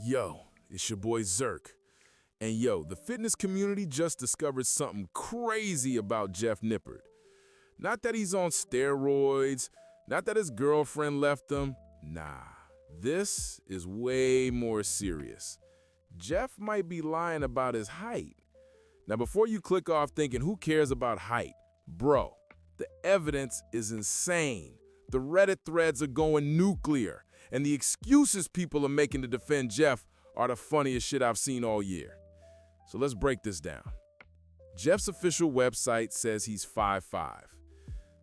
Yo, it's your boy Zerk. And yo, the fitness community just discovered something crazy about Jeff Nippard. Not that he's on steroids, not that his girlfriend left him. Nah, this is way more serious. Jeff might be lying about his height. Now, before you click off thinking, who cares about height? Bro, the evidence is insane. The Reddit threads are going nuclear, and the excuses people are making to defend Jeff are the funniest shit I've seen all year. So let's break this down. Jeff's official website says he's 5'5".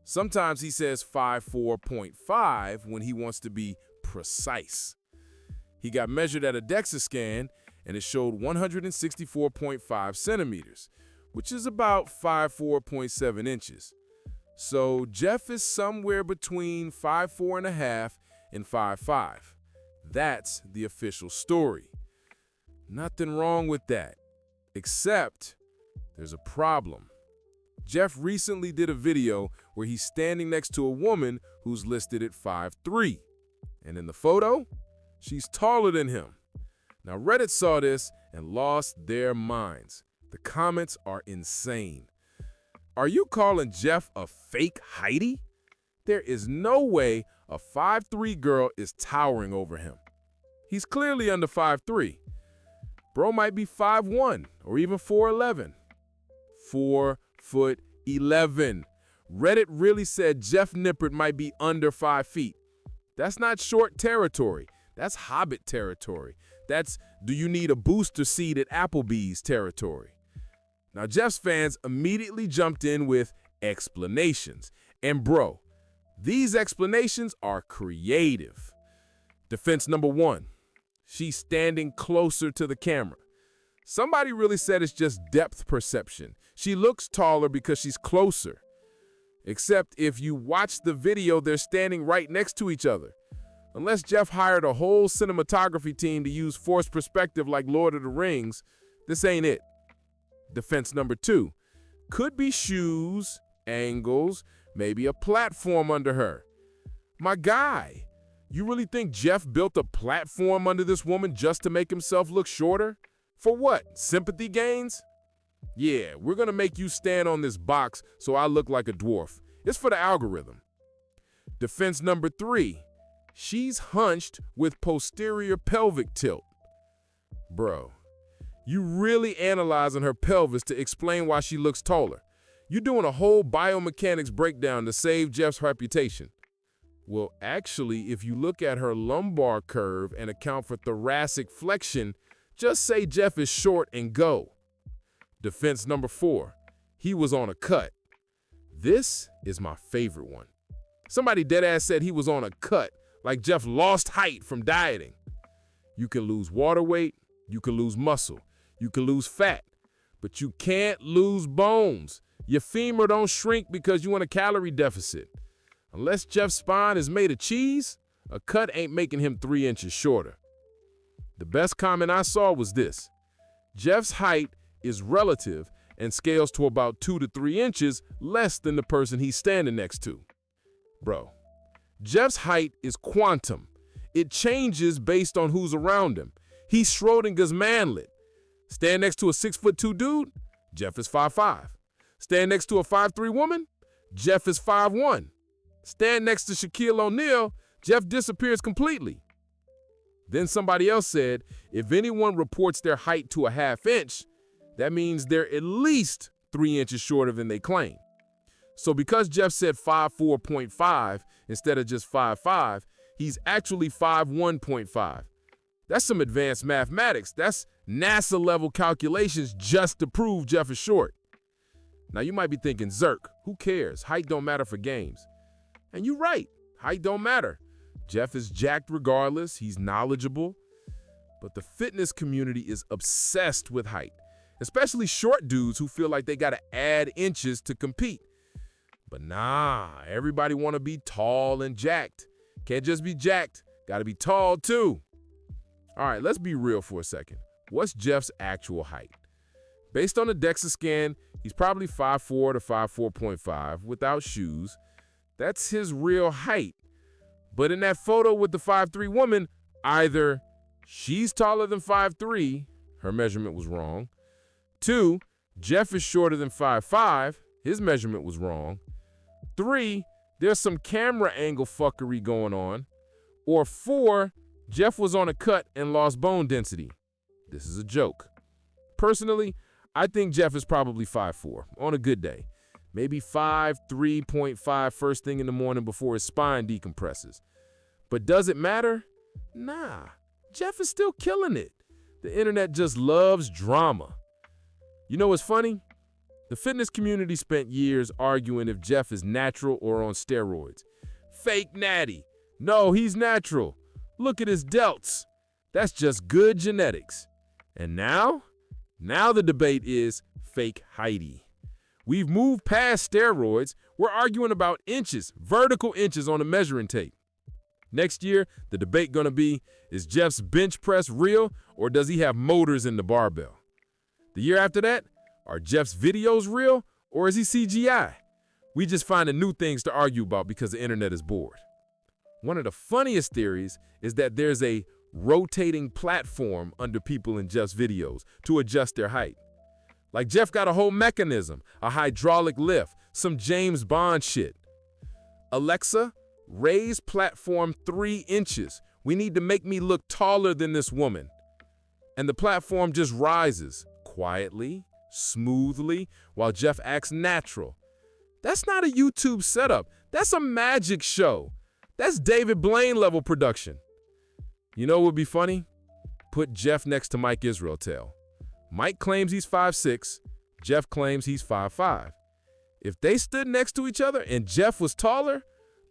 Sometimes he says 5'4.5" when he wants to be precise. He got measured at a DEXA scan, and it showed 164.5 centimeters, which is about 4.7 inches. So Jeff is somewhere between 5'4.5" and 5'5". That's the official story. Nothing wrong with that, except there's a problem. Jeff recently did a video where he's standing next to a woman who's listed at 5'3", and in the photo, she's taller than him. Now, Reddit saw this and lost their minds. The comments are insane. Are you calling Jeff a fake heighty? There is no way a 5'3" girl is towering over him. He's clearly under 5'3". Bro might be 5'1" or even 4'11". 4'11". Reddit really said Jeff Nippard might be under 5 feet. That's not short territory. That's Hobbit territory. That's do you need a booster seat at Applebee's territory. Now, Jeff's fans immediately jumped in with explanations. And bro, these explanations are creative. Defense number 1, she's standing closer to the camera. Somebody really said it's just depth perception. She looks taller because she's closer. Except if you watch the video, they're standing right next to each other. Unless Jeff hired a whole cinematography team to use forced perspective like Lord of the Rings, this ain't it. Defense number 2, could be shoes, angles, maybe a platform under her. My guy, you really think Jeff built a platform under this woman just to make himself look shorter? For what? Sympathy gains? Yeah, we're gonna make you stand on this box so I look like a dwarf. It's for the algorithm. Defense number 3, she's hunched with posterior pelvic tilt. Bro, you really analyzing her pelvis to explain why she looks taller. You're doing a whole biomechanics breakdown to save Jeff's reputation. Well, actually, if you look at her lumbar curve and account for thoracic flexion, just say Jeff is short and go. Defense number 4, he was on a cut. This is my favorite one. Somebody deadass said he was on a cut, like Jeff lost height from dieting. You can lose water weight, you can lose muscle, you can lose fat, but you can't lose bones. Your femur don't shrink because you in a calorie deficit. Unless Jeff's spine is made of cheese, a cut ain't making him 3 inches shorter. The best comment I saw was this: Jeff's height is relative and scales to about 2 to 3 inches less than the person he's standing next to. Bro, Jeff's height is quantum. It changes based on who's around him. He's Schrodinger's manlet. Stand next to a 6'2" dude, Jeff is 5'5". Stand next to a 5'3" woman, Jeff is 5'1". Stand next to Shaquille O'Neal, Jeff disappears completely. Then somebody else said, if anyone reports their height to a ½ inch, that means they're at least 3 inches shorter than they claim. So because Jeff said 5'4.5" instead of just 5'5", he's actually 5'1.5". That's some advanced mathematics. That's NASA level calculations just to prove Jeff is short. Now you might be thinking, Zerk, who cares? Height don't matter for games. And you're right, height don't matter. Jeff is jacked regardless, he's knowledgeable. But the fitness community is obsessed with height, especially short dudes who feel like they gotta add inches to compete. But nah, everybody wanna be tall and jacked. Can't just be jacked, gotta be tall too. All right, let's be real for a second. What's Jeff's actual height? Based on the DEXA scan, he's probably 5'4" to 5'4.5" without shoes. That's his real height. But in that photo with the 5'3" woman, either She's taller than 5'3", her measurement was wrong. 2, Jeff is shorter than 5'5", his measurement was wrong. 3, there's some camera angle fuckery going on. Or 4, Jeff was on a cut and lost bone density. This is a joke. Personally, I think Jeff is probably 5'4", on a good day. Maybe 5'3.5" first thing in the morning before his spine decompresses. But does it matter? Nah, Jeff is still killing it. The internet just loves drama. You know what's funny? The fitness community spent years arguing if Jeff is natural or on steroids. Fake natty. No, he's natural. Look at his delts. That's just good genetics. And now the debate is fake heighty. We've moved past steroids. We're arguing about inches, vertical inches on a measuring tape. Next year, the debate gonna be, is Jeff's bench press real or does he have motors in the barbell? The year after that, are Jeff's videos real or is he CGI? We just finding new things to argue about because the internet is bored. One of the funniest theories is that there's a rotating platform under people in Jeff's videos to adjust their height. Like Jeff got a whole mechanism, a hydraulic lift, some James Bond shit. Alexa, raise platform 3 inches. We need to make me look taller than this woman. And the platform just rises quietly, smoothly, while Jeff acts natural. That's not a YouTube setup. That's a magic show. That's David Blaine level production. You know what would be funny? Put Jeff next to Mike Israeltel. Mike claims he's 5'6", Jeff claims he's 5'5". If they stood next to each other and Jeff was taller,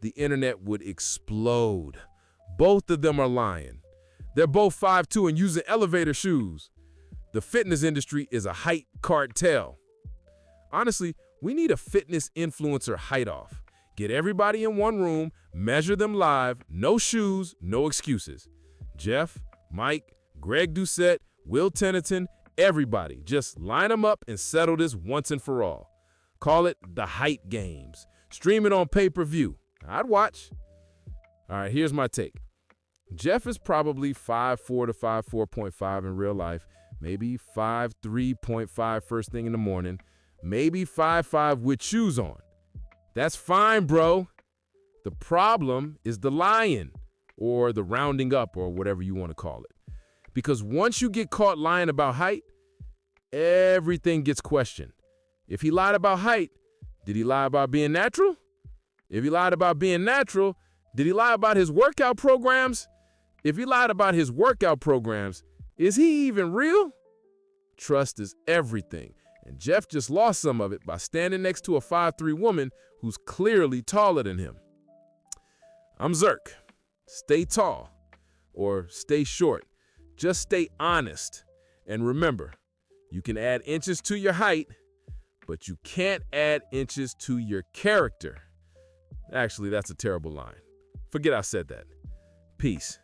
the internet would explode. Both of them are lying. They're both 5'2" and using elevator shoes. The fitness industry is a height cartel. Honestly, we need a fitness influencer height off. Get everybody in one room, measure them live, no shoes, no excuses. Jeff, Mike, Greg Doucette, Will Tennyson, everybody, just line them up and settle this once and for all. Call it the Height Games. Stream it on pay-per-view. I'd watch. All right, here's my take. Jeff is probably 5'4" to 5'4.5" in real life, maybe 5'3.5" first thing in the morning, maybe 5'5" with shoes on. That's fine, bro. The problem is the lying, or the rounding up, or whatever you want to call it. Because once you get caught lying about height, everything gets questioned. If he lied about height, did he lie about being natural? If he lied about being natural, did he lie about his workout programs? If he lied about his workout programs, is he even real? Trust is everything, and Jeff just lost some of it by standing next to a 5'3" woman who's clearly taller than him. I'm Zerk. Stay tall, or stay short. Just stay honest. And remember, you can add inches to your height, but you can't add inches to your character. Actually, that's a terrible line. Forget I said that. Peace.